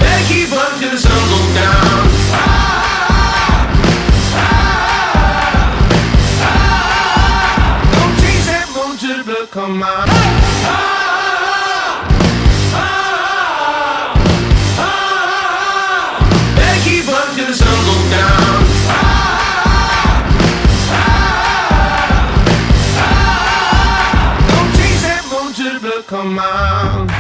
Better keep up till the sun goes down. Don't chase that moon till the blood come out. Better keep up till the sun goes down. Don't chase that moon till the blood come out.